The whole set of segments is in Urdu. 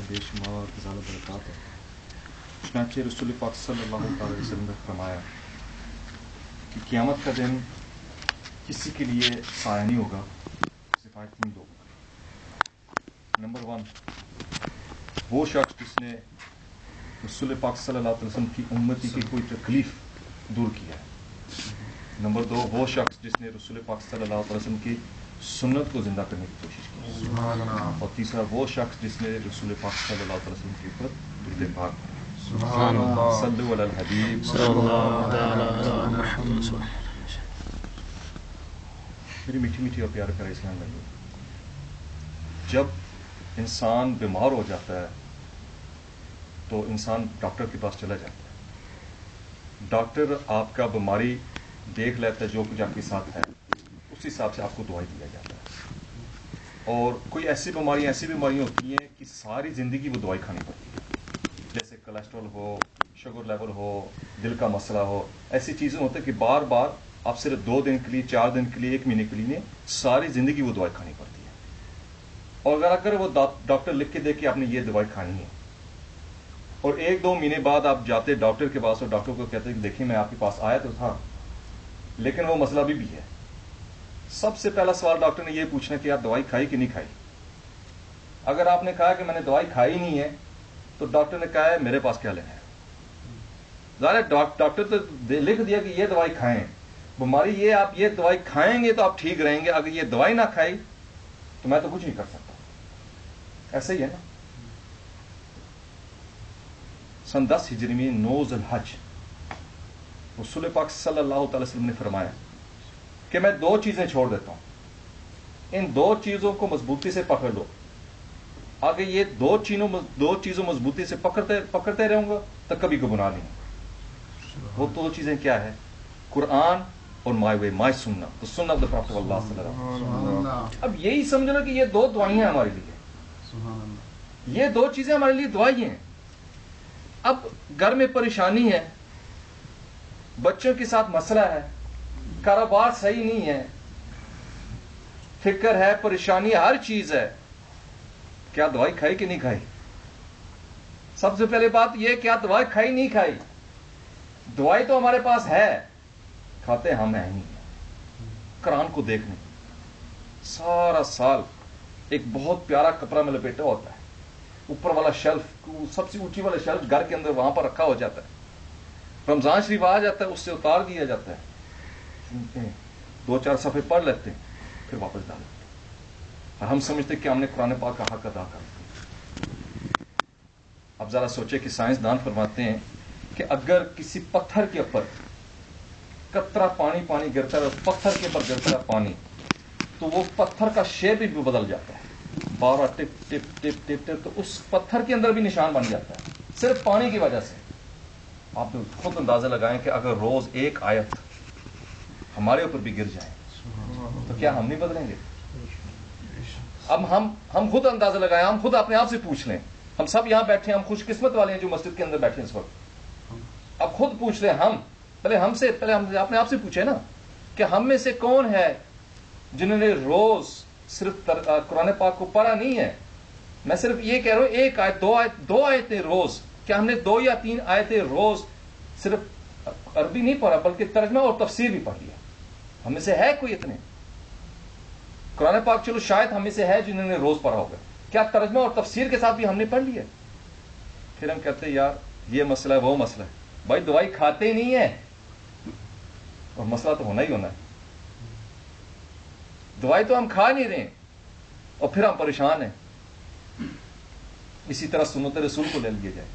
بے شمار فضائل و برکات ہے. چنانچہ رسول پاک صلی اللہ علیہ وسلم نے فرمایا کہ قیامت کا دن کسی کے لیے سایہ نہیں ہوگا سوائے تین لوگوں کا. نمبر 1 وہ شخص جس نے رسول پاک صلی اللہ علیہ وسلم کی امتی کی کوئی تکلیف دور کیا ہے. نمبر 2 وہ شخص جس نے رسول پاک صلی اللہ علیہ وسلم کی سنت کو زندہ کرنے کی کوشش کی. اور تیسرا وہ شخص جس نے رسول پاک صلی اللہ علیہ وسلم کے اوپر درود پاک پڑھا. صلوا علی الحبیب صلی اللہ علیہ وسلم. میری میٹھی میٹھی اور پیار پیارے اسلام بھائیو، جب انسان بیمار ہو جاتا ہے تو انسان ڈاکٹر کے پاس چلا جاتا ہے. ڈاکٹر آپ کا بیماری دیکھ لیتا ہے، جو کچھ آپ کے ساتھ ہے اس حساب سے آپ کو دوائی دیا جاتا ہے. اور کوئی ایسی بیماریاں ہوتی ہیں کہ ساری زندگی وہ دوائی کھانی پڑتی ہے، جیسے کولیسٹرول ہو، شوگر لیول ہو، دل کا مسئلہ ہو. ایسی چیزیں ہوتی ہیں کہ بار بار آپ صرف 2 دن کے لیے، 4 دن کے لیے، 1 مہینے کے لیے ساری زندگی وہ دوائی کھانی پڑتی ہے. اور اگر وہ ڈاکٹر لکھ کے دے کہ آپ نے یہ دوائی کھانی ہے، اور 1-2 مہینے بعد آپ جاتے ڈاکٹر کے پاس اور ڈاکٹر کو کہتے ہیں کہ دیکھیں میں آپ کے پاس آیا تو تھا لیکن وہ مسئلہ بھی ہے. سب سے پہلا سوال ڈاکٹر نے یہ پوچھنا کہ آپ دوائی کھائی کہ نہیں کھائی. اگر آپ نے کہا کہ میں نے دوائی کھائی نہیں ہے تو ڈاکٹر نے کہا ہے میرے پاس کیا لینا ہے. ظاہر ڈاکٹر تو لکھ دیا کہ یہ دوائی کھائیں، بیماری یہ آپ یہ دوائی کھائیں گے تو آپ ٹھیک رہیں گے، اگر یہ دوائی نہ کھائی تو میں تو کچھ نہیں کر سکتا. ایسا ہی ہے نا. سن 10 ہجری میں 9 ذی الحج رسول پاک صلی اللہ تعالی وسلم نے فرمایا کہ میں 2 چیزیں چھوڑ دیتا ہوں، ان 2 چیزوں کو مضبوطی سے پکڑ لو. اگر یہ 2 چیزوں مضبوطی سے پکڑتے رہوں گا تو کبھی کو گناہ نہیں. وہ 2 چیزیں کیا ہے؟ قرآن اور مائی سننا، تو سنت آف دی پروفیٹ اللہ صلی اللہ علیہ وسلم. اب یہی سمجھ لو کہ یہ 2 دوائیں ہمارے لیے، یہ 2 چیزیں ہمارے لیے دوائی ہیں. اب گھر میں پریشانی ہے، بچوں کے ساتھ مسئلہ ہے، کاروبار صحیح نہیں ہے، فکر ہے، پریشانی، ہر چیز ہے. کیا دوائی کھائی کہ نہیں کھائی؟ سب سے پہلے بات یہ، کیا دوائی کھائی نہیں کھائی؟ دوائی تو ہمارے پاس ہے، کھاتے ہم ہیں نہیں. قرآن کو دیکھنے سارا سال ایک بہت پیارا کپڑا میں لپیٹا ہوتا ہے، اوپر والا شیلف، سب سے اونچی والا شیلف گھر کے اندر وہاں پر رکھا ہو جاتا ہے. رمضان شریف آ جاتا ہے، اس سے اتار دیا جاتا ہے، سنتے ہیں 2-4 صفحے پڑھ لیتے ہیں، پھر واپس ڈال دیتے ہیں، اور ہم سمجھتے کہ ہم نے قرآن پاک کا حق ادا کر دیا. اب ذرا سوچے کہ سائنسدان فرماتے ہیں کہ اگر کسی پتھر کے اوپر قطرہ پانی گرتا ہے، پتھر کے اوپر گرتا ہے پانی، تو وہ پتھر کا شیپ بھی بدل جاتا ہے. بار ٹپ ٹپ ٹپ ٹپ ٹپ، تو اس پتھر کے اندر بھی نشان بن جاتا ہے صرف پانی کی وجہ سے. آپ خود اندازہ لگائیں کہ اگر روز 1 آیت ہمارے اوپر بھی گر جائے تو کیا ہم نہیں بدلیں گے؟ اب ہم خود اندازہ لگائیں، ہم خود اپنے آپ سے پوچھ لیں. ہم سب یہاں بیٹھے ہیں، ہم خوش قسمت والے ہیں جو مسجد کے اندر بیٹھے ہیں اس وقت. اب خود پوچھ لیں، ہم پہلے ہم اپنے آپ سے پوچھیں نا کہ ہم میں سے کون ہے جنہوں نے روز صرف قرآن پاک کو پڑھا نہیں ہے. میں صرف یہ کہہ رہا ہوں 1 آیت 2 آیتیں روز. کیا ہم نے 2 یا 3 آیتیں روز صرف عربی نہیں پڑھا بلکہ ترجمہ اور تفسیر بھی پڑھ لیا؟ ہم میں سے ہے کوئی اتنے؟ قرآن پاک چلو شاید ہم میں سے ہے جنہوں نے روز پڑھا ہوگا، کیا ترجمہ اور تفسیر کے ساتھ بھی ہم نے پڑھ لیا؟ پھر ہم کہتے ہیں یار یہ مسئلہ ہے، وہ مسئلہ ہے. بھائی دوائی کھاتے ہی نہیں ہے اور مسئلہ تو ہونا ہی ہونا ہے. دوائی تو ہم کھا نہیں رہے اور پھر ہم پریشان ہیں. اسی طرح سنت رسول کو لے لیا جائے،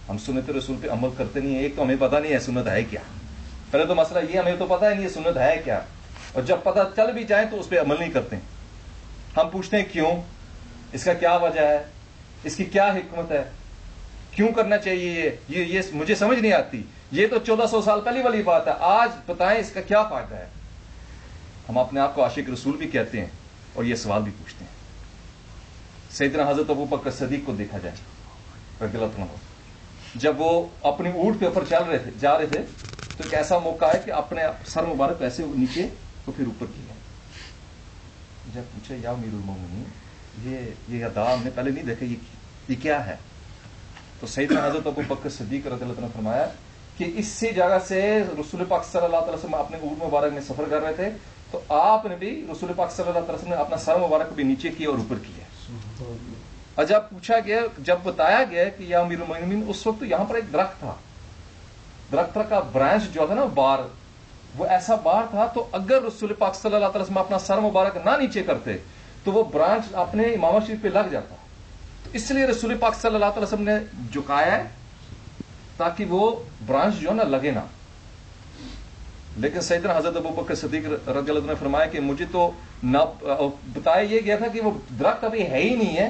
ہم سنت رسول پہ عمل کرتے نہیں ہیں. ایک تو ہمیں پتہ نہیں ہے سنت ہے کیا. پہلے تو مسئلہ یہ، ہمیں تو پتہ ہی نہیں ہے سنت ہے کیا، اور جب پتہ چل بھی جائیں تو اس پہ عمل نہیں کرتے. ہم پوچھتے ہیں کیوں، اس کا کیا وجہ ہے، اس کی کیا حکمت ہے، کیوں کرنا چاہیے یہ مجھے سمجھ نہیں آتی. یہ تو 1400 سال پہلی والی بات ہے، آج بتائیں اس کا کیا فائدہ ہے. ہم اپنے آپ کو عاشق رسول بھی کہتے ہیں اور یہ سوال بھی پوچھتے ہیں. سیدنا حضرت ابوبکر صدیق کو دیکھا جائے رضی اللہ عنہ، جب وہ اپنی اونٹ کے اوپر جا رہے تھے تو ایک ایسا موقع ہے کہ اپنے سر مبارک ایسے نیچے تو پھر اوپر کیا. جب پوچھا یا امیر المومنین یہ ادا ہم نے پہلے نہیں دیکھا، یہ کیا ہے؟ تو سیدنا حضرت ابو بکر صدیق رضی اللہ عنہ نے فرمایا کہ اس سی جگہ سے رسول پاک صلی اللہ علیہ وسلم اپنے اونٹ مبارک میں سفر کر رہے تھے، تو آپ نے بھی رسول پاک صلی اللہ علیہ وسلم نے اپنا سر مبارک بھی نیچے کیا اور اوپر کیا. اور جب پوچھا گیا، جب بتایا گیا کہ یا امیر المومنین، اس وقت یہاں پر ایک درخت تھا، درخت کا برانچ جو تھا نا، بار، وہ ایسا بار تھا، تو اگر رسول پاک صلی اللہ علیہ وسلم اپنا سر مبارک نہ نیچے کرتے تو وہ برانچ اپنے امامت شریف پہ لگ جاتا. تو اس لیے رسول پاک صلی اللہ علیہ وسلم نے جھکایا ہے تاکہ وہ برانچ جو نا لگے نہ. لیکن سیدنا حضرت ابو بکر صدیق رضی اللہ عنہ نے فرمایا کہ مجھے تو نہ بتایا یہ گیا تھا کہ وہ درخت ابھی ہے ہی نہیں ہے،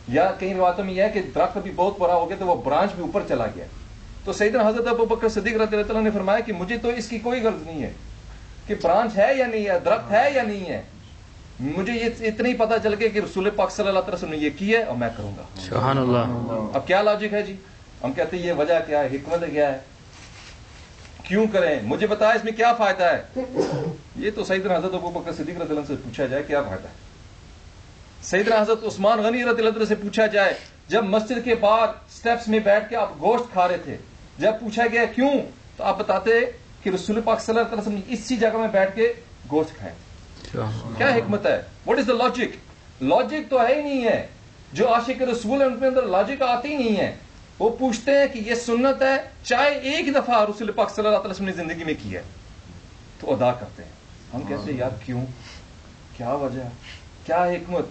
یا کئی روایتوں میں یہ ہے کہ درخت ابھی بہت بڑا ہو گیا تو وہ برانچ بھی اوپر چلا گیا. تو سیدنا حضرت ابو بکر صدیق رضی اللہ عنہ نے فرمایا کہ مجھے تو اس کی کوئی غرض نہیں ہے کہ برانچ ہے یا نہیں ہے، درخت ہے یا نہیں ہے، مجھے یہ اتنا ہی پتا چل گیا کہ رسول پاک صلی اللہ علیہ وسلم نے یہ کیا ہے اور میں کروں گا. سبحان اللہ. اب کیا لاجک ہے جی؟ ہم کہتے ہیں یہ وجہ کیا ہے، حکمت کیا ہے، کیوں کریں، مجھے بتایا اس میں کیا فائدہ ہے. یہ تو سیدنا حضرت ابو بکر صدیق رضی اللہ عنہ سے پوچھا جائے کیا فائدہ ہے. سیدنا حضرت عثمان غنی رضی اللہ عنہ سے پوچھا جائے، جب مسجد کے باہر سٹیپس میں بیٹھ کے آپ گوشت کھا رہے تھے، جب پوچھا گیا کیوں، تو آپ بتاتے کہ رسول پاک صلی اللہ علیہ وسلم نے اسی جگہ میں بیٹھ کے گوشت کھائے. کیا حکمت ہے؟ What is the logic? Logic تو ہے ہی نہیں ہے. جو عاشق رسول ہیں ان کے اندر لاجک آتی ہی نہیں ہے. وہ پوچھتے ہیں کہ یہ سنت ہے، چاہے ایک دفعہ رسول پاک صلی اللہ علیہ وسلم نے زندگی میں کی ہے تو ادا کرتے ہیں. ہم کہتے ہیں یار کیوں، کیا وجہ، کیا حکمت؟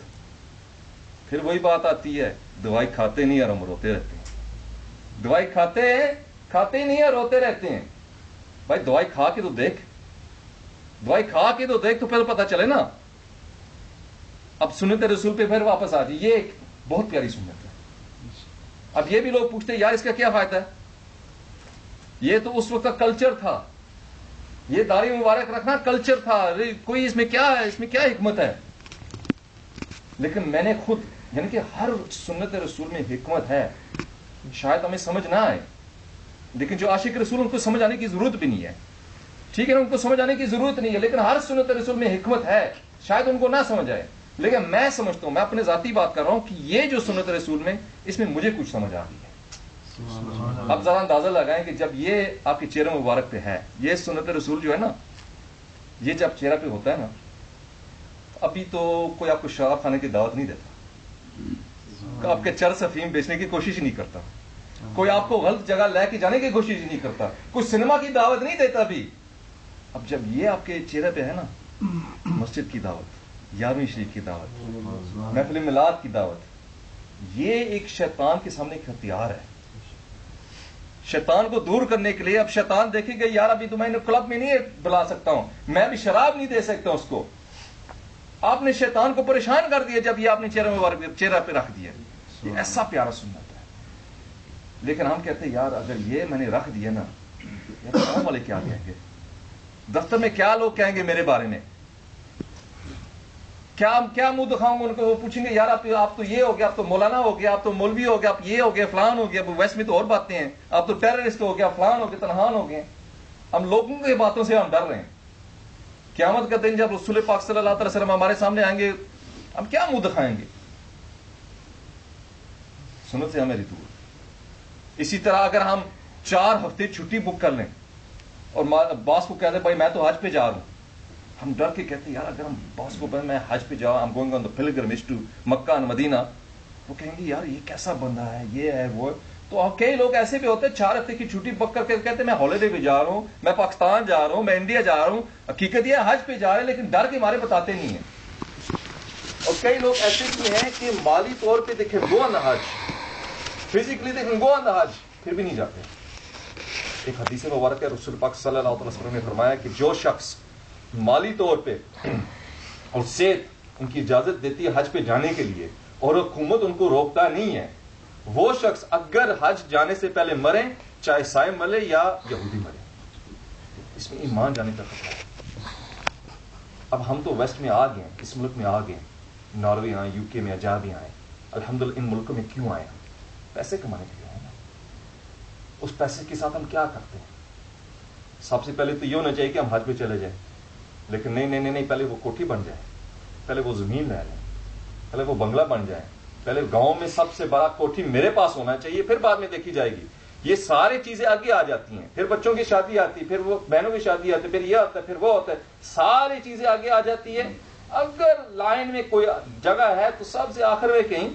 پھر وہی بات آتی ہے، دوائی کھاتے نہیں اور ہم روتے رہتے ہیں. دوائی کھاتے ہی نہیں اور روتے رہتے ہیں. بھائی دوائی کھا کے تو دیکھ، دوائی کھا کے تو دیکھ، تو پھر پتہ چلے نا. اب سنت رسول پہ پھر واپس آ جائے، یہ ایک بہت پیاری سنت ہے. اب یہ بھی لوگ پوچھتے ہیں یار اس کا کیا فائدہ ہے؟ یہ تو اس وقت کا کلچر تھا، یہ داڑھی مبارک رکھنا کلچر تھا، کوئی اس میں کیا ہے، اس میں کیا حکمت ہے؟ لیکن میں نے خود، یعنی کہ ہر سنت رسول میں حکمت ہے. شاید ہمیں سمجھ نہ آئے، لیکن جو عاشق رسول ان کو سمجھ آنے کی ضرورت بھی نہیں ہے. ٹھیک ہے نا، ان کو سمجھ آنے کی ضرورت نہیں ہے، لیکن ہر سنت رسول میں حکمت ہے. شاید ان کو نہ سمجھ آئے، لیکن میں سمجھتا ہوں، میں اپنے ذاتی بات کر رہا ہوں کہ یہ جو سنت رسول میں، اس میں مجھے کچھ سمجھ آ رہی ہے. اب ذرا اندازہ لگائیں کہ جب یہ آپ کے چہرے مبارک پہ ہے، یہ سنت رسول جو ہے نا، یہ جب چہرہ پہ ہوتا ہے نا، ابھی تو کوئی آپ کو شراب کھانے کی دعوت نہیں دیتا، آپ کے چرس افیم بیچنے کی کوشش ہی نہیں کرتا، کوئی آپ کو غلط جگہ لے کے جانے کی کوشش ہی نہیں کرتا، کوئی سنیما کی دعوت نہیں دیتا بھی. اب جب یہ آپ کے چہرے پہ ہے نا، مسجد کی دعوت، 11ویں شریف کی دعوت، محفل میلاد کی دعوت، یہ ایک شیطان کے سامنے ایک ہتھیار ہے. شیطان کو دور کرنے کے لیے، اب شیطان دیکھے گا یار ابھی تو میں نے کلب میں نہیں بلا سکتا ہوں، میں بھی شراب نہیں دے سکتا اس کو. آپ نے شیطان کو پریشان کر دیا جب یہ آپ نے چہرہ پہ رکھ دیا. یہ ایسا پیارا سنت ہے. لیکن ہم کہتے ہیں یار اگر یہ میں نے رکھ دیا نا، یار قوم والے کیا کہیں گے، دفتر میں کیا لوگ کہیں گے میرے بارے میں، کیا منہ دکھاؤں گا ان کو. وہ پوچھیں گے یار آپ تو یہ ہو گیا، آپ تو مولانا ہو گیا، آپ تو مولوی ہو گیا، آپ یہ ہو گیا، فلان ہو گیا. ویسٹ میں تو اور باتیں ہیں، آپ تو ٹیررسٹ ہو گیا، فلان ہو گیا، تنہان ہو گئے. ہم لوگوں کی باتوں سے ہم ڈر رہے ہیں. قیامت کا دن جب رسول پاک صلی اللہ علیہ وسلم ہمارے سامنے آئیں گے، ہم کیا منہ دکھائیں گے؟ سنت سے ہمیں دور. اسی طرح اگر ہم 4 ہفتے چھٹی بک کر لیں اور باس کو کہتے ہیں بھائی میں تو حج پہ جا رہا ہوں، ہم ڈر کے کہتے ہیں یار اگر ہم باس کو میں حج پہ جاؤں، I'm going on the pilgrimage to مکہ اور مدینہ، وہ کہیں گے یار یہ کیسا بندہ ہے، یہ ہے وہ. تو کئی لوگ ایسے بھی ہوتے ہیں 4 ہفتے کی چھٹی بک کر کے کہتے ہیں میں ہالیڈے پہ جا رہا ہوں، میں پاکستان جا رہا ہوں، میں انڈیا جا رہا ہوں. حقیقت یہ حج پہ جا رہے ہیں لیکن ڈر کے مارے بتاتے نہیں ہیں. اور کئی لوگ ایسے بھی ہیں کہ مالی طور پہ دیکھیں گو آن دا حج، فزیکلی دیکھیں گو آن دا حج، پھر بھی نہیں جاتے. ایک حدیث مبارک ہے، رسول پاک صلی اللہ علیہ وسلم نے فرمایا کہ جو شخص مالی طور پہ اور صحت ان کی اجازت دیتی ہے حج پہ جانے کے لیے اور حکومت ان کو روکتا نہیں ہے، وہ شخص اگر حج جانے سے پہلے مرے، چاہے عیسائی مرے یا یہودی مرے، اس میں ایمان جانے کا خطرہ ہے. اب ہم تو ویسٹ میں آ گئے ہیں، اس ملک میں آ گئے ہیں، ناروے آئے، یو کے میں آزاد بھی آئے. الحمدللہ ان ملکوں میں کیوں آئے؟ پیسے کمانے کے لیے آئے نا. اس پیسے کے ساتھ ہم کیا کرتے ہیں؟ سب سے پہلے تو یہ ہونا چاہیے کہ ہم حج پہ چلے جائیں، لیکن نہیں، پہلے وہ کوٹھی بن جائے، پہلے وہ زمین لے لیں، پہلے وہ بنگلہ بن جائیں, پہلے گاؤں میں سب سے بڑا کوٹھی میرے پاس ہونا چاہیے, پھر بعد میں دیکھی جائے گی. یہ ساری چیزیں آگے آ جاتی ہیں, پھر بچوں کی شادی آتی ہے, پھر وہ بہنوں کی شادی آتی ہے, پھر یہ ہوتا ہے, پھر وہ ہوتا ہے, ساری چیزیں آگے آ جاتی ہے. اگر لائن میں کوئی جگہ ہے تو سب سے آخر میں کہیں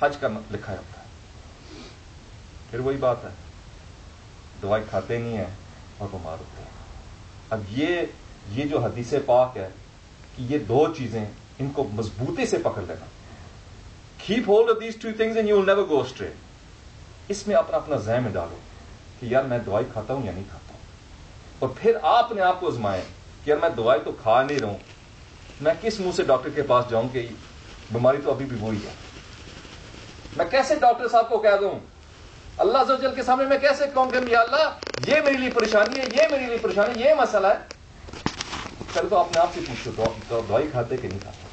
حج کا لکھا ہوتا ہے. پھر وہی بات ہے, دوائی کھاتے نہیں ہیں اور بیمار ہوتے ہیں. اب یہ جو حدیث پاک ہے کہ یہ دو چیزیں ان کو مضبوطی سے پکڑ لینا. Keep hold of these two things and you will never go astray. اس میں اپنا ذہن میں ڈالو کہ یار میں دوائی کھاتا ہوں یا نہیں کھاتا ہوں, اور پھر آپ نے آپ کو آزمائیں کہ یار میں دوائی تو کھا نہیں رہا ہوں, میں کس منہ سے ڈاکٹر کے پاس جاؤں کہ بیماری تو ابھی بھی وہی ہے. میں کیسے ڈاکٹر صاحب کو کہہ دوں, اللہ عز و جل کے سامنے میں کیسے کہوں کہ یا اللہ یہ میرے لیے پریشانی ہے, یہ میرے لیے پریشانی, یہ مسئلہ ہے. پہلے تو اپنے آپ سے پوچھو تو دوائی کھاتے کہ نہیں کھاتے.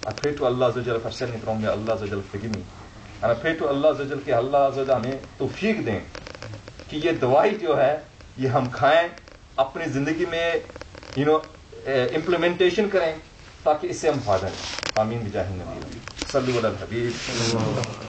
I pray to Allah Azza wa Jalla for sending from me, Allah Azza wa Jalla forgive me. And I pray to Allah Azza wa Jalla کہ اللہ Azza wa Jalla ہمیں توفیق دیں کہ یہ دوائی جو ہے یہ ہم کھائیں, اپنی زندگی میں امپلیمنٹیشن کریں تاکہ اس سے ہم فائدہ لیں. آمین بجاہ النبی. صلو علی الحبیب.